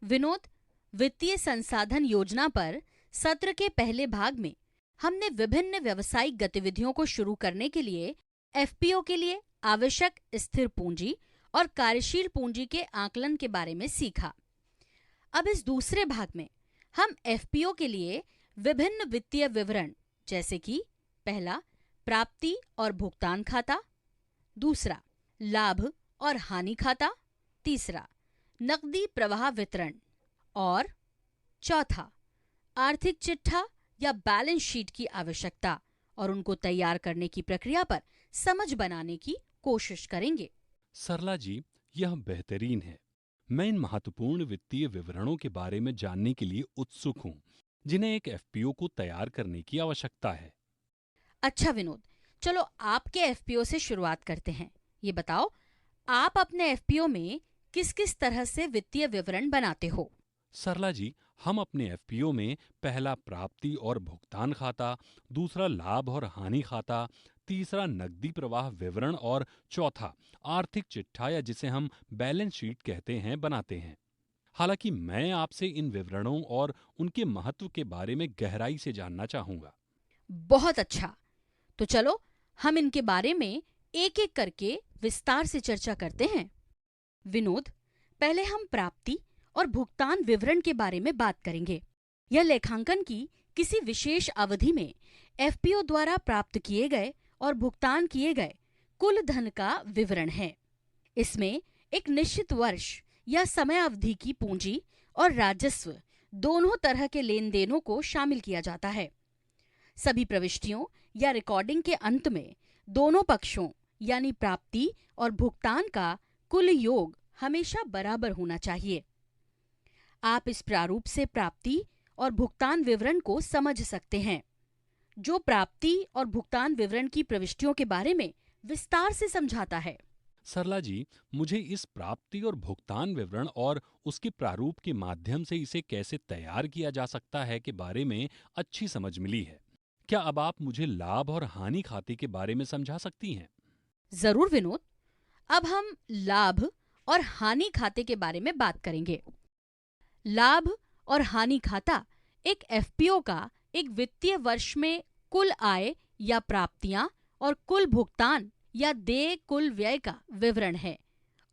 विनोद, वित्तीय संसाधन योजना पर सत्र के पहले भाग में हमने विभिन्न व्यावसायिक गतिविधियों को शुरू करने के लिए एफपीओ के लिए आवश्यक स्थिर पूंजी और कार्यशील पूंजी के आकलन के बारे में सीखा। अब इस दूसरे भाग में हम एफपीओ के लिए विभिन्न वित्तीय विवरण जैसे कि पहला, प्राप्ति और भुगतान खाता, दूसरा, लाभ और हानि खाता, तीसरा, नकदी प्रवाह वितरण और चौथा, आर्थिक चिट्ठा या बैलेंस शीट की आवश्यकता और उनको तैयार करने की प्रक्रिया पर समझ बनाने की कोशिश करेंगे। सरला जी, यह बेहतरीन है। मैं इन महत्वपूर्ण वित्तीय विवरणों के बारे में जानने के लिए उत्सुक हूँ, जिन्हें एक एफपीओ को तैयार करने की आवश्यकता है। अच्छा विनोद, चलो आपके एफपीओ से शुरुआत करते हैं। ये बताओ, आप अपने एफपीओ में किस किस तरह से वित्तीय विवरण बनाते हो? सरला जी, हम अपने एफपीओ में पहला प्राप्ति और भुगतान खाता, दूसरा लाभ और हानि खाता, तीसरा नकदी प्रवाह विवरण और चौथा आर्थिक चिट्ठा या जिसे हम बैलेंस शीट कहते हैं बनाते हैं। हालांकि मैं आपसे इन विवरणों और उनके महत्व के बारे में गहराई से जानना चाहूंगा। बहुत अच्छा, तो चलो हम इनके बारे में एक एक करके विस्तार से चर्चा करते हैं। विनोद, पहले हम प्राप्ति और भुगतान विवरण के बारे में बात करेंगे। यह लेखांकन की किसी विशेष अवधि में एफपीओ द्वारा प्राप्त किए गए और भुगतान किए गए कुल धन का विवरण है। इसमें एक निश्चित वर्ष या समय अवधि की पूंजी और राजस्व दोनों तरह के लेन देनों को शामिल किया जाता है। सभी प्रविष्टियों या रिकॉर्डिंग के अंत में दोनों पक्षों यानी प्राप्ति और भुगतान का कुल योग हमेशा बराबर होना चाहिए। आप इस प्रारूप से प्राप्ति और भुगतान विवरण को समझ सकते हैं, जो प्राप्ति और भुगतान विवरण की प्रविष्टियों के बारे में विस्तार से समझाता है। सरला जी, मुझे इस प्राप्ति और भुगतान विवरण और उसके प्रारूप के माध्यम से इसे कैसे तैयार किया जा सकता है के बारे में अच्छी समझ मिली है। क्या अब आप मुझे लाभ और हानि खाते के बारे में समझा सकती हैं? जरूर विनोद, अब हम लाभ और हानि खाते के बारे में बात करेंगे। लाभ और हानि खाता एक एफपीओ का एक वित्तीय वर्ष में कुल आय या प्राप्तियां और कुल भुगतान या देय कुल व्यय का विवरण है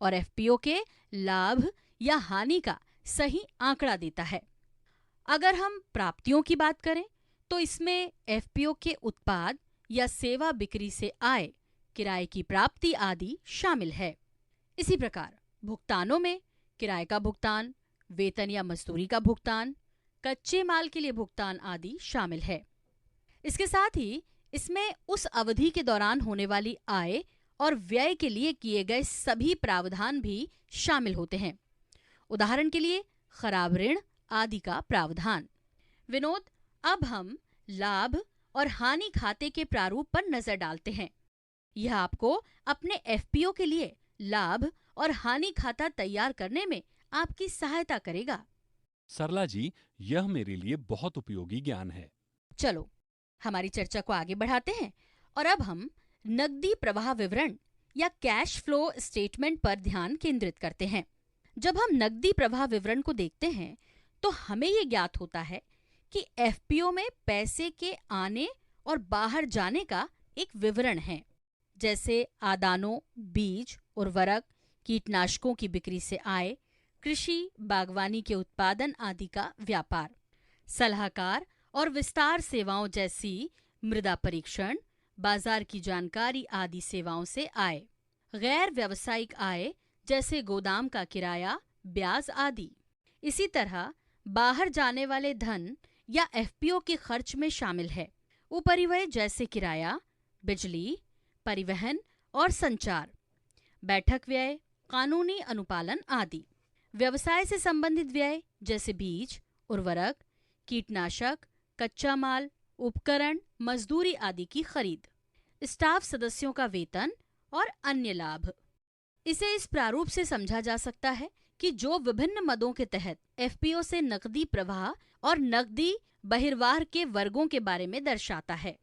और एफपीओ के लाभ या हानि का सही आंकड़ा देता है। अगर हम प्राप्तियों की बात करें तो इसमें एफपीओ के उत्पाद या सेवा बिक्री से आय, किराए की प्राप्ति आदि शामिल है। इसी प्रकार भुगतानों में किराए का भुगतान, वेतन या मजदूरी का भुगतान, कच्चे माल के लिए भुगतान आदि शामिल है। इसके साथ ही इसमें उस अवधि के दौरान होने वाली आय और व्यय के लिए किए गए सभी प्रावधान भी शामिल होते हैं। उदाहरण के लिए खराब ऋण आदि का प्रावधान। विनोद, अब हम लाभ और हानि खाते के प्रारूप पर नजर डालते हैं। यह आपको अपने एफपीओ के लिए लाभ और हानि खाता तैयार करने में आपकी सहायता करेगा। सरला जी, यह मेरे लिए बहुत उपयोगी ज्ञान है। चलो हमारी चर्चा को आगे बढ़ाते हैं और अब हम नकदी प्रवाह विवरण या कैश फ्लो स्टेटमेंट पर ध्यान केंद्रित करते हैं। जब हम नकदी प्रवाह विवरण को देखते हैं तो हमें ये ज्ञात होता है कि एफपीओ में पैसे के आने और बाहर जाने का एक विवरण है, जैसे आदानों, बीज, उर्वरक, कीटनाशकों की बिक्री से आय, कृषि बागवानी के उत्पादन आदि का व्यापार, सलाहकार और विस्तार सेवाओं जैसी मृदा परीक्षण, बाजार की जानकारी आदि सेवाओं से आय, गैर व्यावसायिक आय जैसे गोदाम का किराया, ब्याज आदि। इसी तरह बाहर जाने वाले धन या एफपीओ के खर्च में शामिल है उपरिव्यय जैसे किराया, बिजली, परिवहन और संचार, बैठक व्यय, कानूनी अनुपालन आदि, व्यवसाय से संबंधित व्यय जैसे बीज, उर्वरक, कीटनाशक, कच्चा माल, उपकरण, मजदूरी आदि की खरीद, स्टाफ सदस्यों का वेतन और अन्य लाभ। इसे इस प्रारूप से समझा जा सकता है कि जो विभिन्न मदों के तहत एफपीओ से नकदी प्रवाह और नकदी बहिर्वाह के वर्गों के बारे में दर्शाता है।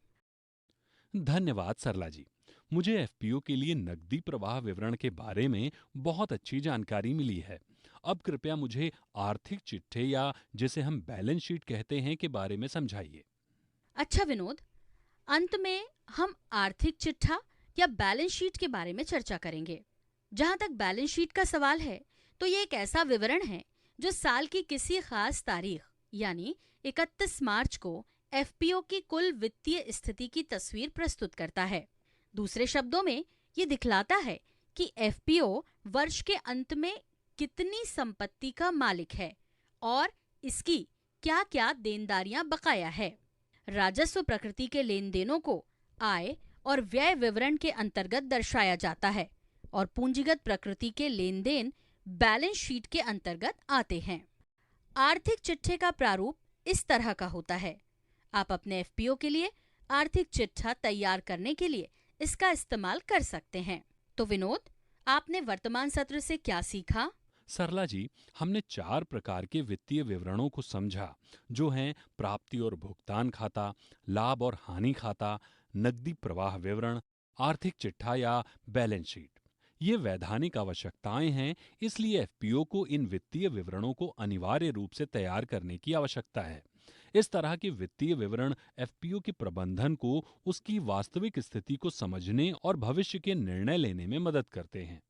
धन्यवाद सरला जी, मुझे एफपीओ के लिए नकदी प्रवाह विवरण के बारे में बहुत अच्छी जानकारी मिली है। अब कृपया मुझे आर्थिक चिट्ठे या जिसे हम बैलेंस शीट कहते हैं के बारे में समझाइए। अच्छा विनोद, अंत में हम आर्थिक चिट्ठा या बैलेंस शीट के बारे में चर्चा करेंगे। जहां तक बैलेंस शीट का सवाल है, तो ये एक ऐसा विवरण है जो साल की किसी खास तारीख यानी 31 मार्च को एफपीओ की कुल वित्तीय स्थिति की तस्वीर प्रस्तुत करता है। दूसरे शब्दों में ये दिखलाता है कि एफपीओ वर्ष के अंत में कितनी संपत्ति का मालिक है और इसकी क्या क्या देनदारियां बकाया है। राजस्व प्रकृति के लेन देनों को आय और व्यय विवरण के अंतर्गत दर्शाया जाता है और पूंजीगत प्रकृति के लेन देन बैलेंस शीट के अंतर्गत आते हैं। आर्थिक चिट्ठे का प्रारूप इस तरह का होता है। आप अपने एफपीओ के लिए आर्थिक चिट्ठा तैयार करने के लिए इसका इस्तेमाल कर सकते हैं। तो विनोद, आपने वर्तमान सत्र से क्या सीखा? सरला जी, हमने 4 प्रकार के वित्तीय विवरणों को समझा, जो हैं प्राप्ति और भुगतान खाता, लाभ और हानि खाता, नकदी प्रवाह विवरण, आर्थिक चिट्ठा या बैलेंस शीट। ये वैधानिक आवश्यकताएं हैं, इसलिए एफपीओ को इन वित्तीय विवरणों को अनिवार्य रूप से तैयार करने की आवश्यकता है। इस तरह के वित्तीय विवरण एफपीओ के प्रबंधन को उसकी वास्तविक स्थिति को समझने और भविष्य के निर्णय लेने में मदद करते हैं।